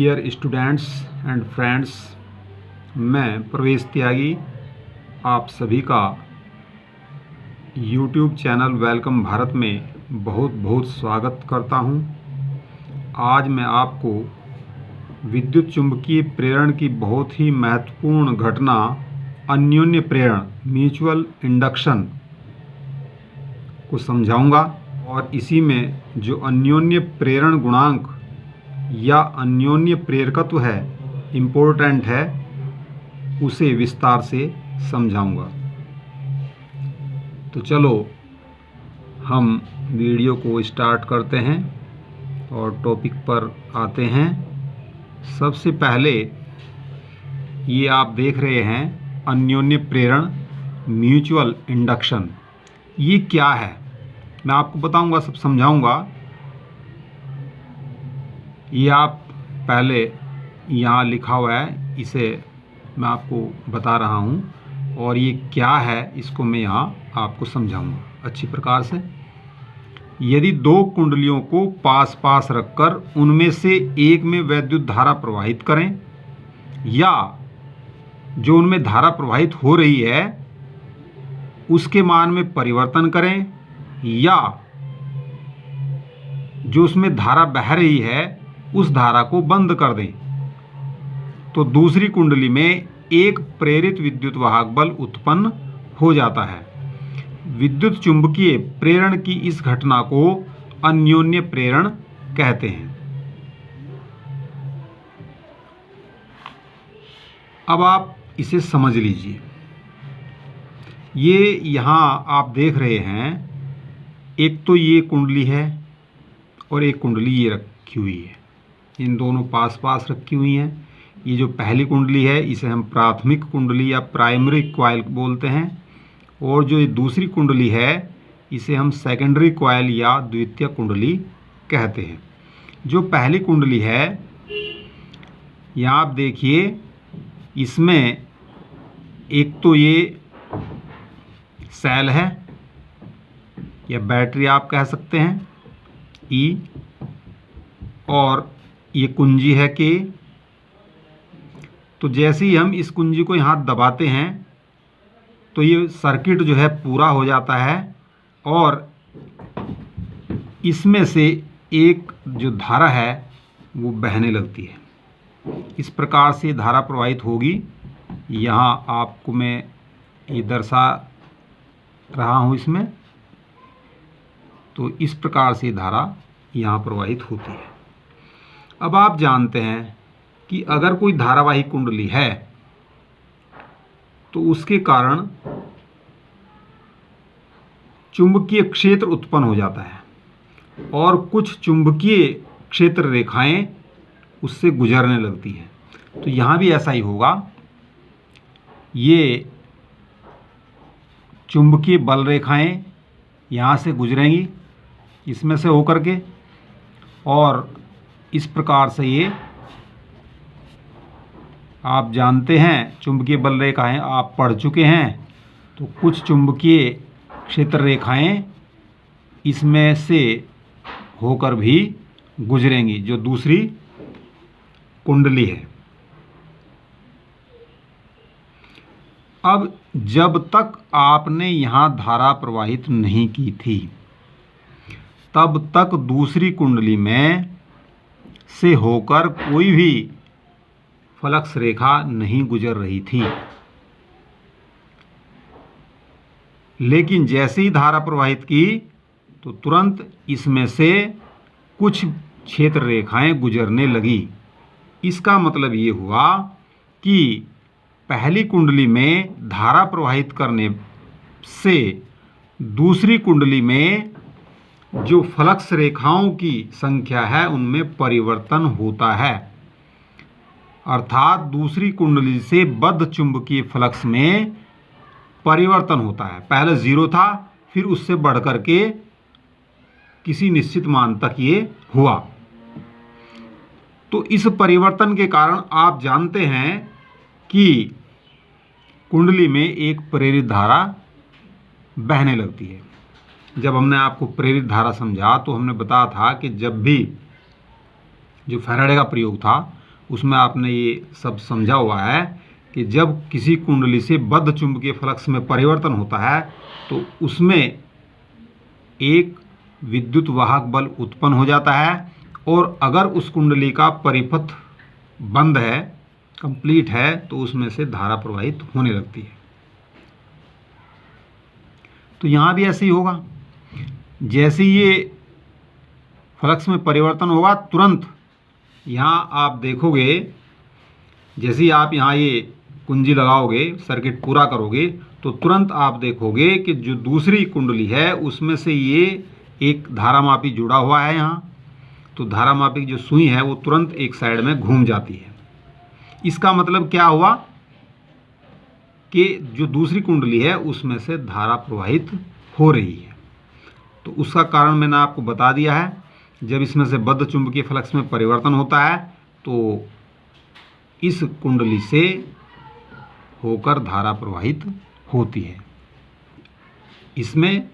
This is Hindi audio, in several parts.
डियर स्टूडेंट्स एंड फ्रेंड्स, मैं प्रवेश त्यागी आप सभी का यूट्यूब चैनल वेलकम भारत में बहुत बहुत स्वागत करता हूं। आज मैं आपको विद्युत चुंबकीय प्रेरण की बहुत ही महत्वपूर्ण घटना अन्योन्य प्रेरण म्यूचुअल इंडक्शन को समझाऊंगा और इसी में जो अन्योन्य प्रेरण गुणांक या अन्योन्य प्रेरकत्व है इम्पोर्टेंट है, उसे विस्तार से समझाऊंगा। तो चलो हम वीडियो को स्टार्ट करते हैं और टॉपिक पर आते हैं। सबसे पहले ये आप देख रहे हैं अन्योन्य प्रेरण म्यूचुअल इंडक्शन। ये क्या है मैं आपको बताऊंगा, सब समझाऊंगा। ये आप पहले यहाँ लिखा हुआ है, इसे मैं आपको बता रहा हूँ और ये क्या है इसको मैं यहाँ आपको समझाऊंगा अच्छी प्रकार से। यदि दो कुंडलियों को पास पास रखकर उनमें से एक में विद्युत धारा प्रवाहित करें या जो उनमें धारा प्रवाहित हो रही है उसके मान में परिवर्तन करें या जो उसमें धारा बह रही है उस धारा को बंद कर दें, तो दूसरी कुंडली में एक प्रेरित विद्युत वाहक बल उत्पन्न हो जाता है। विद्युत चुंबकीय प्रेरण की इस घटना को अन्योन्य प्रेरण कहते हैं। अब आप इसे समझ लीजिए। ये यहाँ आप देख रहे हैं, एक तो ये कुंडली है और एक कुंडली ये रखी हुई है। इन दोनों पास पास रखी हुई हैं। ये जो पहली कुंडली है इसे हम प्राथमिक कुंडली या प्राइमरी कॉइल बोलते हैं और जो ये दूसरी कुंडली है इसे हम सेकेंडरी कॉइल या द्वितीय कुंडली कहते हैं। जो पहली कुंडली है यहाँ आप देखिए, इसमें एक तो ये सेल है या बैटरी आप कह सकते हैं ई, और ये कुंजी है के। तो जैसे ही हम इस कुंजी को यहाँ दबाते हैं तो ये सर्किट जो है पूरा हो जाता है और इसमें से एक जो धारा है वो बहने लगती है। इस प्रकार से धारा प्रवाहित होगी। यहाँ आपको मैं ये दर्शा रहा हूँ इसमें। तो इस प्रकार से धारा यहाँ प्रवाहित होती है। अब आप जानते हैं कि अगर कोई धारावाही कुंडली है तो उसके कारण चुंबकीय क्षेत्र उत्पन्न हो जाता है और कुछ चुंबकीय क्षेत्र रेखाएं उससे गुजरने लगती हैं। तो यहाँ भी ऐसा ही होगा। ये चुंबकीय बल रेखाएं यहाँ से गुजरेंगी इसमें से होकर के, और इस प्रकार से ये आप जानते हैं चुंबकीय बल रेखाएं आप पढ़ चुके हैं। तो कुछ चुंबकीय क्षेत्र रेखाएं इसमें से होकर भी गुजरेंगी जो दूसरी कुंडली है। अब जब तक आपने यहाँ धारा प्रवाहित नहीं की थी तब तक दूसरी कुंडली में से होकर कोई भी फ्लक्स रेखा नहीं गुजर रही थी। लेकिन जैसे ही धारा प्रवाहित की तो तुरंत इसमें से कुछ क्षेत्र रेखाएं गुजरने लगी। इसका मतलब ये हुआ कि पहली कुंडली में धारा प्रवाहित करने से दूसरी कुंडली में जो फ्लक्स रेखाओं की संख्या है उनमें परिवर्तन होता है। अर्थात दूसरी कुंडली से बद्ध चुंबकीय फ्लक्स में परिवर्तन होता है। पहले 0 था, फिर उससे बढ़कर के किसी निश्चित मान तक ये हुआ। तो इस परिवर्तन के कारण आप जानते हैं कि कुंडली में एक प्रेरित धारा बहने लगती है। जब हमने आपको प्रेरित धारा समझा तो हमने बताया था कि जब भी जो फैराडे का प्रयोग था उसमें आपने ये सब समझा हुआ है कि जब किसी कुंडली से बद्ध चुंबकीय फ्लक्स में परिवर्तन होता है तो उसमें एक विद्युत वाहक बल उत्पन्न हो जाता है, और अगर उस कुंडली का परिपथ बंद है, कंप्लीट है, तो उसमें से धारा प्रवाहित होने लगती है। तो यहाँ भी ऐसे ही होगा। जैसे ये फ्लक्स में परिवर्तन होगा तुरंत यहाँ आप देखोगे, जैसे ही आप यहाँ ये कुंजी लगाओगे, सर्किट पूरा करोगे, तो तुरंत आप देखोगे कि जो दूसरी कुंडली है उसमें से ये एक धारामापी जुड़ा हुआ है यहाँ। तो धारामापी की जो सुई है वो तुरंत एक साइड में घूम जाती है। इसका मतलब क्या हुआ कि जो दूसरी कुंडली है उसमें से धारा प्रवाहित हो रही है। तो उसका कारण मैंने आपको बता दिया है। जब इसमें से बद्ध चुंबकीय फ्लक्स में परिवर्तन होता है तो इस कुंडली से होकर धारा प्रवाहित होती है। इसमें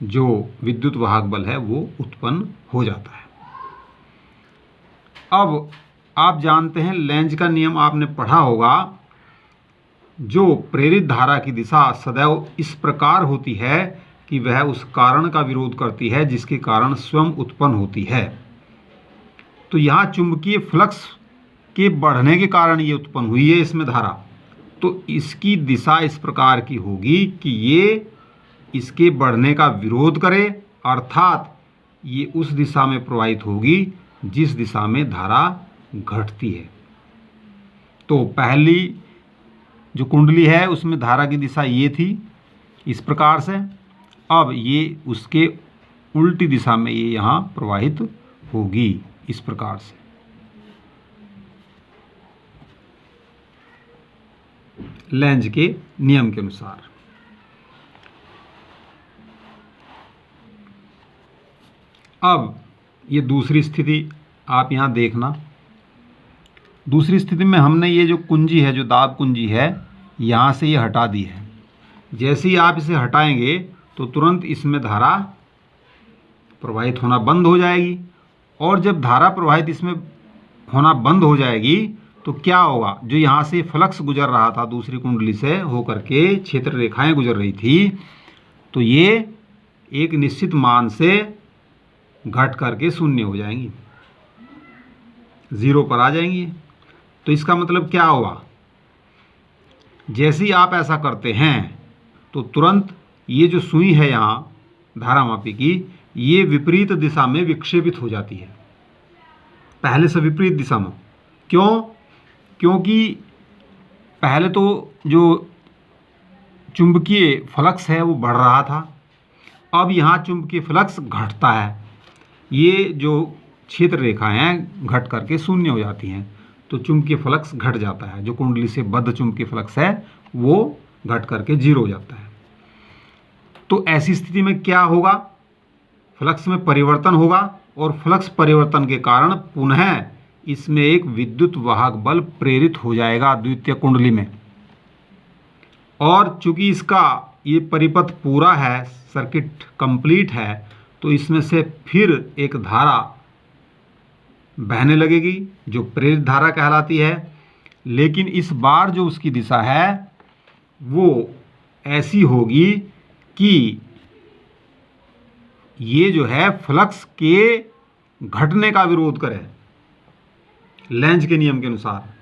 जो विद्युत वाहक बल है वो उत्पन्न हो जाता है। अब आप जानते हैं, लेंज का नियम आपने पढ़ा होगा, जो प्रेरित धारा की दिशा सदैव इस प्रकार होती है कि वह उस कारण का विरोध करती है जिसके कारण स्वयं उत्पन्न होती है। तो यहाँ चुंबकीय फ्लक्स के बढ़ने के कारण ये उत्पन्न हुई है इसमें धारा, तो इसकी दिशा इस प्रकार की होगी कि ये इसके बढ़ने का विरोध करे, अर्थात ये उस दिशा में प्रवाहित होगी जिस दिशा में धारा घटती है। तो पहली जो कुंडली है उसमें धारा की दिशा ये थी इस प्रकार से, अब ये उसके उल्टी दिशा में ये यहाँ प्रवाहित होगी इस प्रकार से। लेंज के नियम के अनुसार। अब ये दूसरी स्थिति आप यहाँ देखना। दूसरी स्थिति में हमने ये जो कुंजी है, जो दाब कुंजी है, यहाँ से ये हटा दी है। जैसे ही आप इसे हटाएंगे तो तुरंत इसमें धारा प्रवाहित होना बंद हो जाएगी, और जब धारा प्रवाहित इसमें होना बंद हो जाएगी तो क्या होगा, जो यहाँ से फ्लक्स गुजर रहा था दूसरी कुंडली से होकर के क्षेत्र रेखाएं गुजर रही थी, तो ये एक निश्चित मान से घट करके शून्य हो जाएंगी, जीरो पर आ जाएंगी। तो इसका मतलब क्या हुआ, जैसे ही आप ऐसा करते हैं तो तुरंत ये जो सुई है यहाँ धारामापी की, ये विपरीत दिशा में विक्षेपित हो जाती है, पहले से विपरीत दिशा में। क्यों? क्योंकि पहले तो जो चुंबकीय फ्लक्स है वो बढ़ रहा था, अब यहाँ चुंबकीय फ्लक्स घटता है, ये जो क्षेत्र रेखाएं हैं घट करके शून्य हो जाती हैं, तो चुंबकीय फ्लक्स घट जाता है। जो कुंडली से बद्ध चुंबकीय फ्लक्स है वो घट करके जीरो हो जाता है। तो ऐसी स्थिति में क्या होगा, फ्लक्स में परिवर्तन होगा, और फ्लक्स परिवर्तन के कारण पुनः इसमें एक विद्युत वाहक बल प्रेरित हो जाएगा द्वितीय कुंडली में, और चूंकि इसका ये परिपथ पूरा है, सर्किट कंप्लीट है, तो इसमें से फिर एक धारा बहने लगेगी जो प्रेरित धारा कहलाती है। लेकिन इस बार जो उसकी दिशा है वो ऐसी होगी कि ये जो है फ्लक्स के घटने का विरोध करे। लेंज के नियम के अनुसार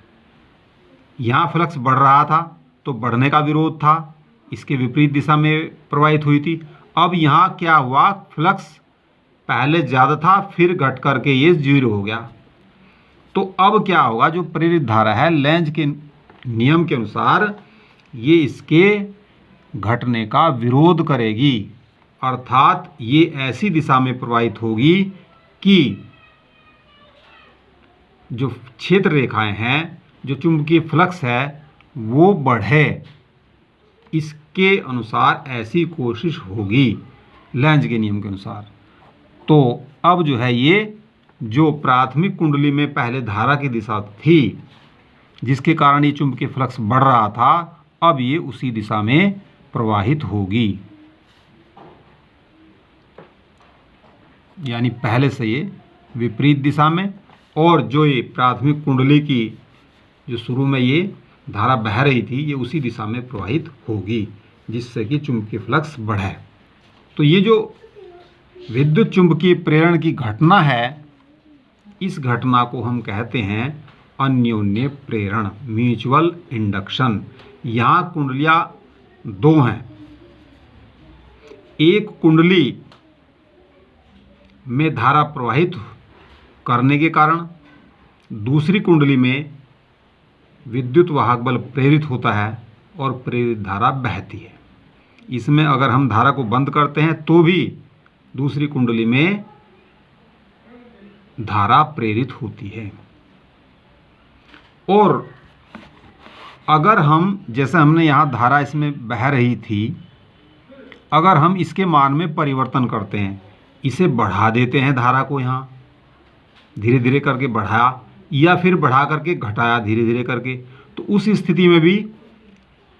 यहाँ फ्लक्स बढ़ रहा था तो बढ़ने का विरोध था, इसके विपरीत दिशा में प्रवाहित हुई थी। अब यहाँ क्या हुआ, फ्लक्स पहले ज़्यादा था फिर घट करके ये जीरो हो गया। तो अब क्या होगा, जो प्रेरित धारा है लेंज के नियम के अनुसार ये इसके घटने का विरोध करेगी, अर्थात ये ऐसी दिशा में प्रवाहित होगी कि जो क्षेत्र रेखाएं हैं, जो चुंबकीय फ्लक्स है वो बढ़े, इसके अनुसार ऐसी कोशिश होगी लेंज के नियम के अनुसार। तो अब जो है ये जो प्राथमिक कुंडली में पहले धारा की दिशा थी जिसके कारण ये चुंबकीय फ्लक्स बढ़ रहा था, अब ये उसी दिशा में प्रवाहित होगी, यानी पहले से ये विपरीत दिशा में, और जो ये प्राथमिक कुंडली की जो शुरू में ये धारा बह रही थी ये उसी दिशा में प्रवाहित होगी, जिससे कि चुंबकीय फ्लक्स बढ़े। तो ये जो विद्युत चुंबकीय प्रेरण की घटना है, इस घटना को हम कहते हैं अन्योन्य प्रेरण, म्यूचुअल इंडक्शन। यहाँ कुंडलियाँ दो हैं, एक कुंडली में धारा प्रवाहित करने के कारण दूसरी कुंडली में विद्युत वाहक बल प्रेरित होता है और प्रेरित धारा बहती है। इसमें अगर हम धारा को बंद करते हैं तो भी दूसरी कुंडली में धारा प्रेरित होती है। और अगर हम, जैसे हमने यहाँ धारा इसमें बह रही थी, अगर हम इसके मान में परिवर्तन करते हैं, इसे बढ़ा देते हैं धारा को, यहाँ धीरे धीरे करके बढ़ाया या फिर बढ़ा करके घटाया धीरे धीरे करके, तो उस स्थिति में भी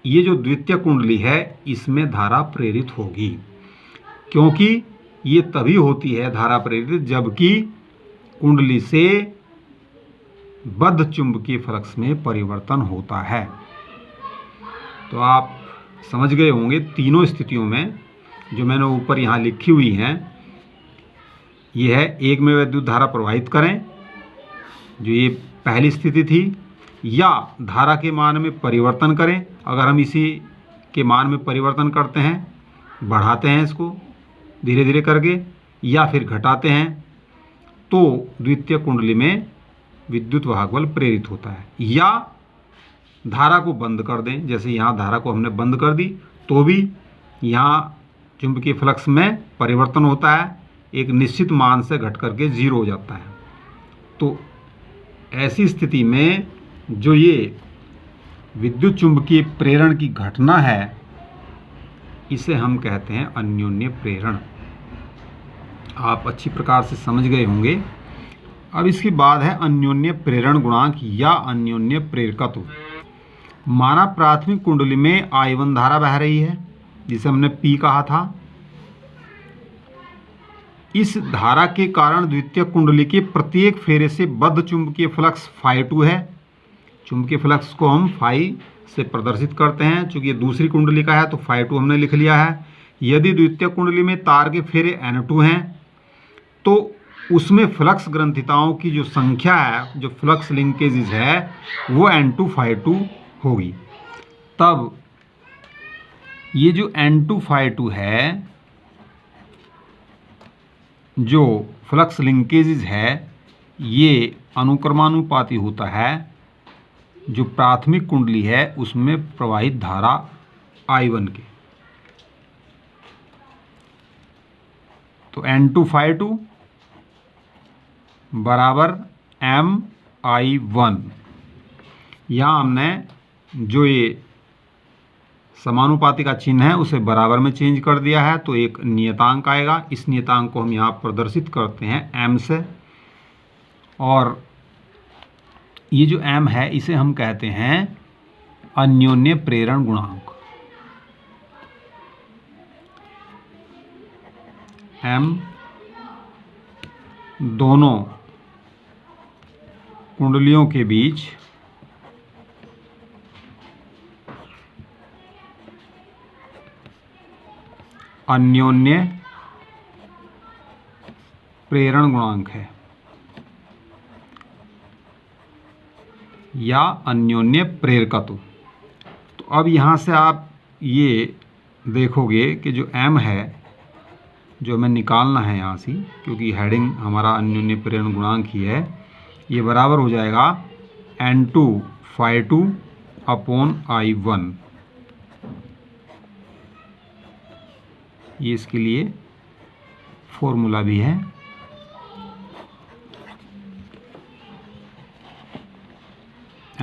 ये जो द्वितीय कुंडली है इसमें धारा प्रेरित होगी, क्योंकि ये तभी होती है धारा प्रेरित जबकि कुंडली से बद्ध चुंबकीय फ्लक्स में परिवर्तन होता है। तो आप समझ गए होंगे तीनों स्थितियों में जो मैंने ऊपर यहाँ लिखी हुई हैं। ये है, एक में विद्युत धारा प्रवाहित करें जो ये पहली स्थिति थी, या धारा के मान में परिवर्तन करें। अगर हम इसी के मान में परिवर्तन करते हैं, बढ़ाते हैं इसको धीरे धीरे करके या फिर घटाते हैं, तो द्वितीय कुंडली में विद्युत वाहक बल प्रेरित होता है। या धारा को बंद कर दें, जैसे यहाँ धारा को हमने बंद कर दी तो भी यहाँ चुंबकीय फ्लक्स में परिवर्तन होता है, एक निश्चित मान से घट करके 0 हो जाता है। तो ऐसी स्थिति में जो ये विद्युत चुंबकीय प्रेरण की घटना है इसे हम कहते हैं अन्योन्य प्रेरण। आप अच्छी प्रकार से समझ गए होंगे। अब इसके बाद है अन्योन्य प्रेरण गुणांक या अन्योन्य प्रेरकत्व। माना प्राथमिक कुंडली में I1 धारा बह रही है जिसे हमने P कहा था। इस धारा के कारण द्वितीय कुंडली के प्रत्येक फेरे से बद्ध चुंबकीय फ्लक्स φ2 है। चुंबकीय फ्लक्स को हम φ से प्रदर्शित करते हैं, चूंकि ये दूसरी कुंडली का है तो φ2 हमने लिख लिया है। यदि द्वितीय कुंडली में तार के फेरे N2 हैं तो उसमें फ्लक्स ग्रंथिताओं की जो संख्या है, जो फ्लक्स लिंकेजेस है, वो N2 φ2 होगी। तब ये जो N2 φ2 है, जो फ्लक्स लिंकेजेस है, ये अनुक्रमानुपाती होता है जो प्राथमिक कुंडली है उसमें प्रवाहित धारा I1 के। तो N2 φ2 बराबर MI1। यहाँ हमने जो ये समानुपाती का चिन्ह है उसे बराबर में चेंज कर दिया है, तो एक नियतांक आएगा। इस नियतांक को हम यहाँ प्रदर्शित करते हैं M से, और ये जो M है इसे हम कहते हैं अन्योन्य प्रेरण गुणांक। M दोनों कुंडलियों के बीच अन्योन्य प्रेरण गुणांक है या अन्योन्य प्रेरकत्व। तो अब यहाँ से आप ये देखोगे कि जो M है जो हमें निकालना है यहाँ से, क्योंकि हेडिंग हमारा अन्योन्य प्रेरण गुणांक ही है, ये बराबर हो जाएगा N2 φ2 अपॉन I1। ये इसके लिए फॉर्मूला भी है।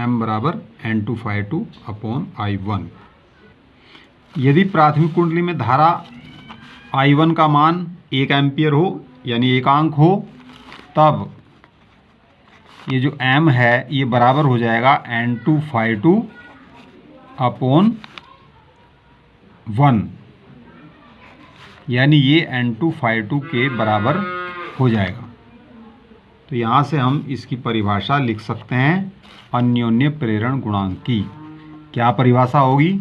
M बराबर N2 φ2 अपॉन I1। यदि प्राथमिक कुंडली में धारा I1 का मान 1 एम्पियर हो यानी एकांक हो, तब ये जो M है ये बराबर हो जाएगा N2 φ2 अपॉन 1, यानी ये N2 φ2 के बराबर हो जाएगा। तो यहाँ से हम इसकी परिभाषा लिख सकते हैं अन्योन्य प्रेरण गुणांक की। क्या परिभाषा होगी?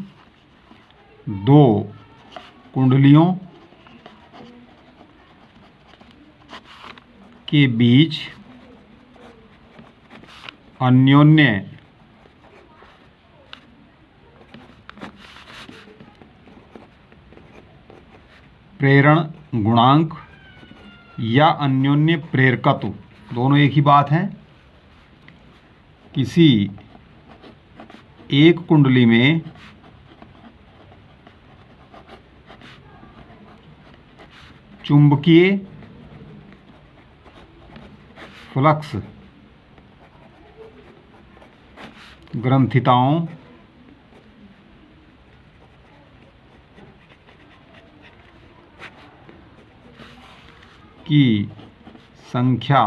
दो कुंडलियों के बीच अन्योन्य प्रेरण गुणांक या अन्योन्य प्रेरकत्व, दोनों एक ही बात है। किसी एक कुंडली में चुंबकीय फ्लक्स ग्रंथिताओं की संख्या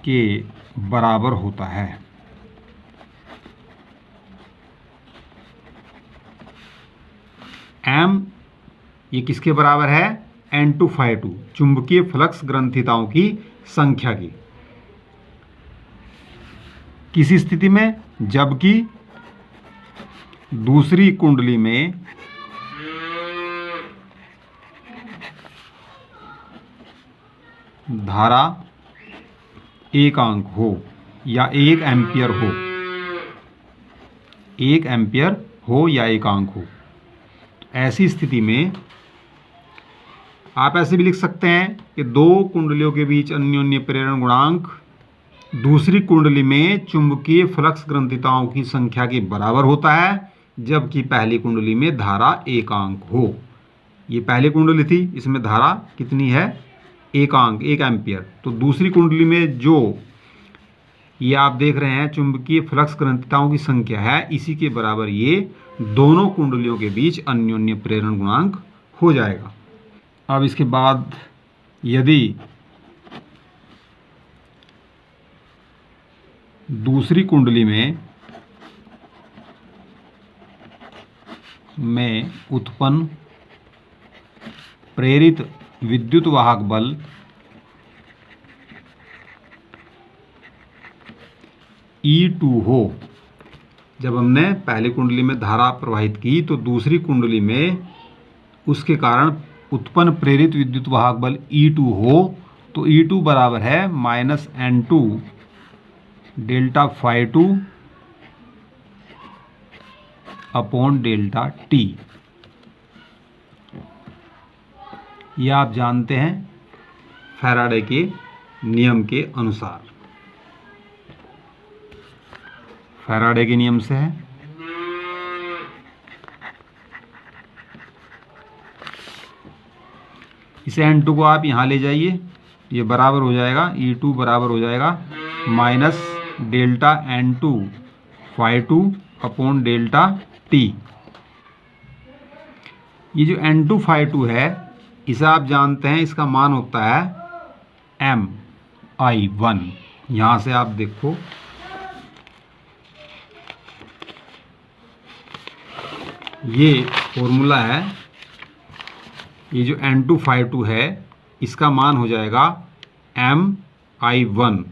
के बराबर होता है। m ये किसके बराबर है? N2/2 चुंबकीय फ्लक्स ग्रंथिताओं की संख्या की। किस स्थिति में? जबकि दूसरी कुंडली में धारा 1 अंक हो या 1 एम्पियर हो, 1 एम्पियर हो या 1 अंक हो। ऐसी स्थिति में आप ऐसे भी लिख सकते हैं कि दो कुंडलियों के बीच अन्योन्य प्रेरण गुणांक दूसरी कुंडली में चुंबकीय फ्लक्स ग्रंथिताओं की संख्या के बराबर होता है, जबकि पहली कुंडली में धारा 1 अंक हो। ये पहली कुंडली थी, इसमें धारा कितनी है? 1 अंक, 1 एम्पियर। तो दूसरी कुंडली में जो ये आप देख रहे हैं चुंबकीय फ्लक्स ग्रंथिताओं की संख्या है, इसी के बराबर ये दोनों कुंडलियों के बीच अन्योन्य प्रेरण गुणांक हो जाएगा। अब इसके बाद यदि दूसरी कुंडली में उत्पन्न प्रेरित विद्युत वाहक बल E2 हो, जब हमने पहली कुंडली में धारा प्रवाहित की तो दूसरी कुंडली में उसके कारण उत्पन्न प्रेरित विद्युत वाहक बल E2 हो, तो E2 बराबर है -N2 delta φ2 upon delta T। यह आप जानते हैं फैराडे के नियम के अनुसार, फैराडे के नियम से है। इसे N2 को आप यहाँ ले जाइए, ये बराबर हो जाएगा E2 बराबर हो जाएगा minus delta N2 φ2 upon delta T। ये जो N2 φ2 है, इसे आप जानते हैं इसका मान होता है MI1। यहाँ से आप देखो, ये फॉर्मूला है। ये जो N2 φ2 है, इसका मान हो जाएगा MI1,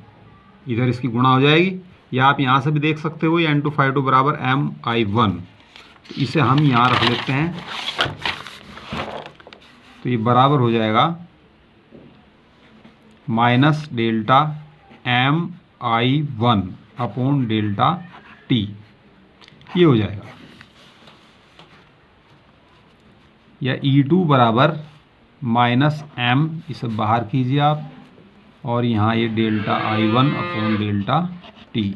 इधर इसकी गुणा हो जाएगी, या आप यहाँ से भी देख सकते हो ये N2 φ2 बराबर MI1। तो इसे हम यहाँ रख लेते हैं, तो ये बराबर हो जाएगा minus delta MI1 upon delta T। ये हो जाएगा, या E2 बराबर माइनस M, इसे बाहर कीजिए आप, और यहाँ ये delta I1 upon delta T।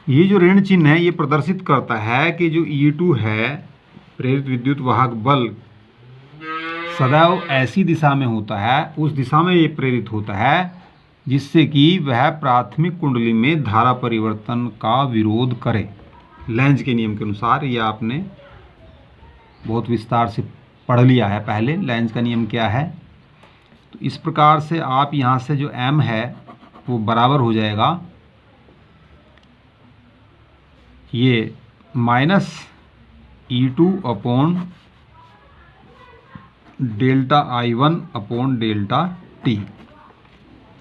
ये जो ऋण चिन्ह है ये प्रदर्शित करता है कि जो E2 है प्रेरित विद्युत वाहक बल सदैव ऐसी दिशा में होता है, उस दिशा में ये प्रेरित होता है जिससे कि वह प्राथमिक कुंडली में धारा परिवर्तन का विरोध करे। लेंज के नियम के अनुसार, ये आपने बहुत विस्तार से पढ़ लिया है पहले, लेंज का नियम क्या है। तो इस प्रकार से आप यहाँ से जो M है वो बराबर हो जाएगा ये minus E2 upon delta I1 upon delta T।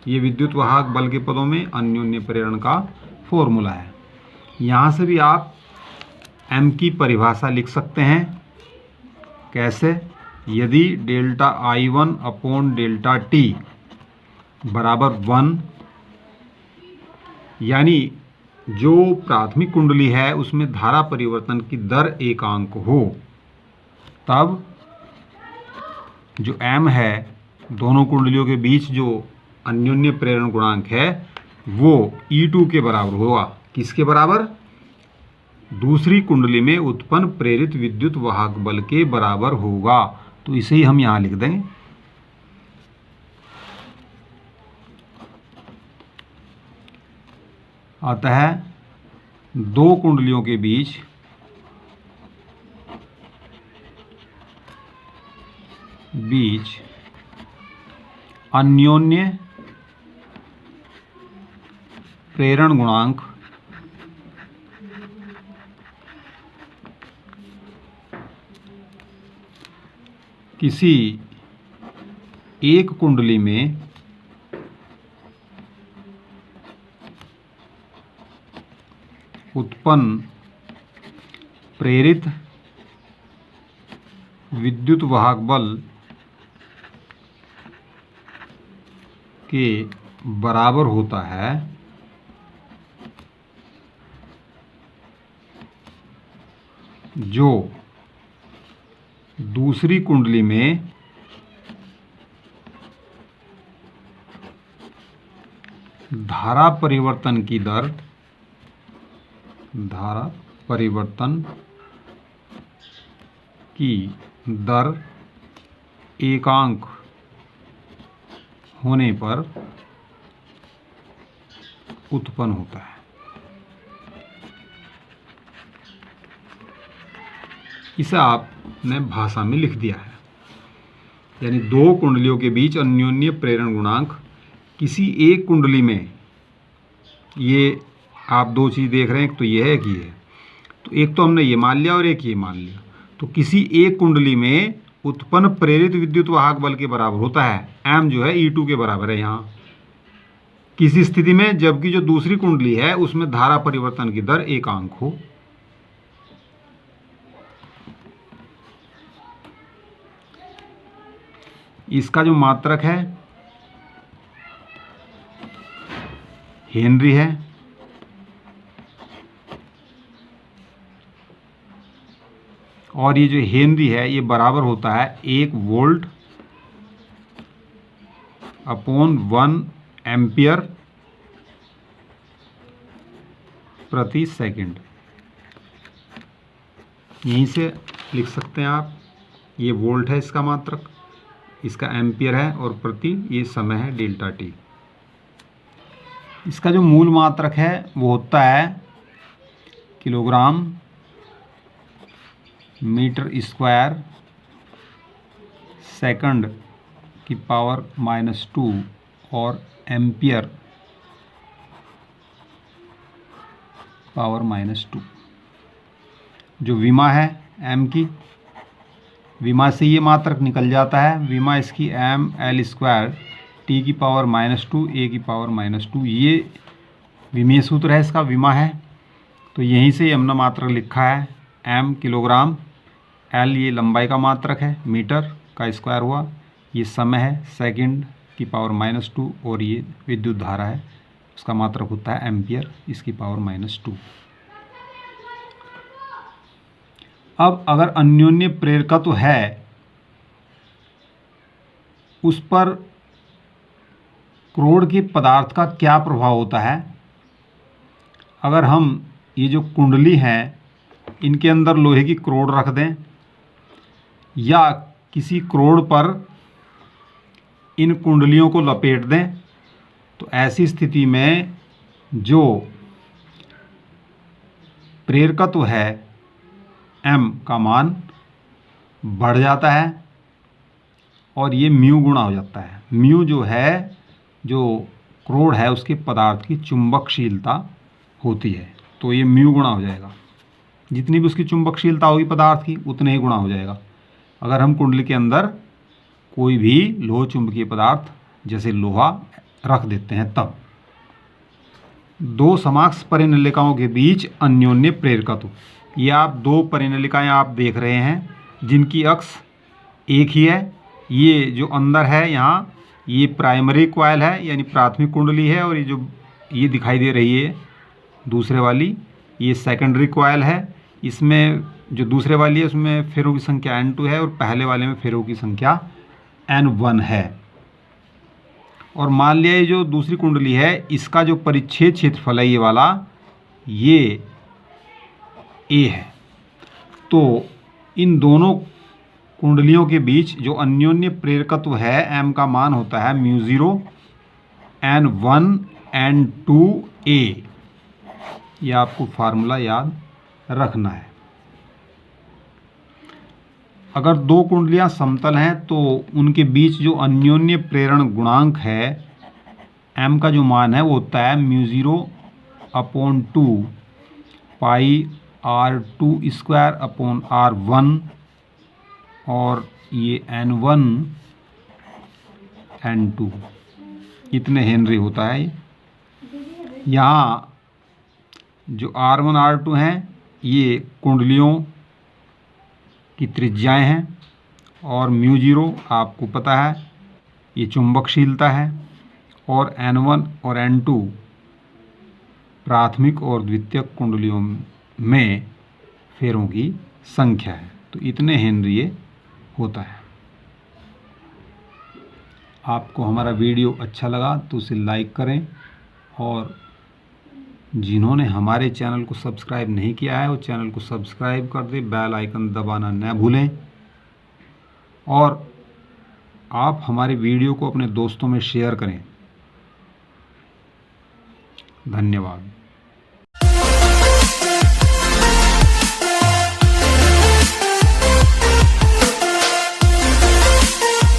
ये विद्युत वाहक बल के पदों में अन्योन्य प्रेरण का फॉर्मूला है। यहाँ से भी आप m की परिभाषा लिख सकते हैं। कैसे? यदि delta I1 upon delta T बराबर 1, यानी जो प्राथमिक कुंडली है उसमें धारा परिवर्तन की दर एकांक हो, तब जो m है दोनों कुंडलियों के बीच जो अन्योन्य प्रेरण गुणांक है वो E2 के बराबर होगा। किसके बराबर? दूसरी कुंडली में उत्पन्न प्रेरित विद्युत वाहक बल के बराबर होगा। तो इसे ही हम यहाँ लिख देंगे। अतः दो कुंडलियों के बीच अन्योन्य प्रेरण गुणांक किसी एक कुंडली में उत्पन्न प्रेरित विद्युत वाहक बल के बराबर होता है जो दूसरी कुंडली में धारा परिवर्तन की दर एकांक होने पर उत्पन्न होता है। इसे आपने भाषा में लिख दिया है। यानी दो कुंडलियों के बीच अन्योन्य प्रेरण गुणांक किसी एक कुंडली में, ये आप दो चीज़ देख रहे हैं, एक तो ये है, एक ये है, तो एक तो हमने ये मान लिया और एक ये मान लिया। तो किसी एक कुंडली में उत्पन्न प्रेरित विद्युत वाहक बल के बराबर होता है, m जो है E2 के बराबर है यहाँ किसी स्थिति में, जबकि जो दूसरी कुंडली है उसमें धारा परिवर्तन की दर एकांक हो। इसका जो मात्रक है हेनरी है, और ये जो हेनरी है ये बराबर होता है 1 वोल्ट अपॉन 1 एम्पियर प्रति सेकंड। यहीं से लिख सकते हैं आप, ये वोल्ट है इसका मात्रक, इसका एम्पियर है, और प्रति ये समय है डेल्टा टी। इसका जो मूल मात्रक है वो होता है किलोग्राम मीटर स्क्वायर सेकंड की पावर -2 और एम्पियर पावर -2। जो विमा है m की, विमा से ये मात्रक निकल जाता है, विमा इसकी ml स्क्वायर t की पावर -2 a की पावर -2, ये विमीय सूत्र है, इसका विमा है। तो यहीं से हमने मात्रक लिखा है m किलोग्राम, l ये लंबाई का मात्रक है, मीटर का स्क्वायर हुआ, ये समय है सेकंड की पावर -2, और ये विद्युत धारा है, उसका मात्रक होता है एम्पियर, इसकी पावर -2। अब अगर अन्योन्य प्रेरकत्व है, उस पर क्रोड़ के पदार्थ का क्या प्रभाव होता है? अगर हम ये जो कुंडली हैं इनके अंदर लोहे की क्रोड़ रख दें या किसी क्रोड़ पर इन कुंडलियों को लपेट दें, तो ऐसी स्थिति में जो प्रेरकत्व है m का मान बढ़ जाता है और ये म्यू गुणा हो जाता है। म्यू जो है, जो क्रोड़ है उसके पदार्थ की चुंबकशीलता होती है, तो ये म्यू गुणा हो जाएगा। जितनी भी उसकी चुंबकशीलता होगी पदार्थ की उतने ही गुणा हो जाएगा। अगर हम कुंडली के अंदर कोई भी लोह चुंबकीय पदार्थ जैसे लोहा रख देते हैं तब। दो समाक्ष परिनलिकाओं के बीच अन्योन्य प्रेरकत्व। ये आप दो परिनलिकाएं आप देख रहे हैं जिनकी अक्ष एक ही है। ये जो अंदर है यहाँ, ये प्राइमरी कॉइल है यानी प्राथमिक कुंडली है, और ये जो ये दिखाई दे रही है दूसरे वाली, ये सेकेंडरी कॉइल है। इसमें जो दूसरे वाली है उसमें फेरों की संख्या N2 है और पहले वाले में फेरों की संख्या N1 है। और मान लिया ये जो दूसरी कुंडली है इसका जो परिच्छेद क्षेत्रफल है ये वाला, ये A है। तो इन दोनों कुंडलियों के बीच जो अन्योन्य प्रेरकत्व है M का मान होता है μ0 N1 N2A। यह आपको फार्मूला याद रखना है। अगर दो कुंडलियां समतल हैं तो उनके बीच जो अन्योन्य प्रेरण गुणांक है M का जो मान है वो होता है μ0/2 पाई r2² और ये N1 N2 इतने हेनरी होता है। यहाँ जो R1 R2 हैं ये कुंडलियों की त्रिज्याएं हैं, और μ0 आपको पता है ये चुंबकशीलता है, और N1 और N2 प्राथमिक और द्वितीयक कुंडलियों में फेरों की संख्या है। तो इतने हेनरी ये होता है। आपको हमारा वीडियो अच्छा लगा तो उसे लाइक करें, और जिन्होंने हमारे चैनल को सब्सक्राइब नहीं किया है वो चैनल को सब्सक्राइब कर दें, बेल आइकन दबाना न भूलें, और आप हमारे वीडियो को अपने दोस्तों में शेयर करें। धन्यवाद।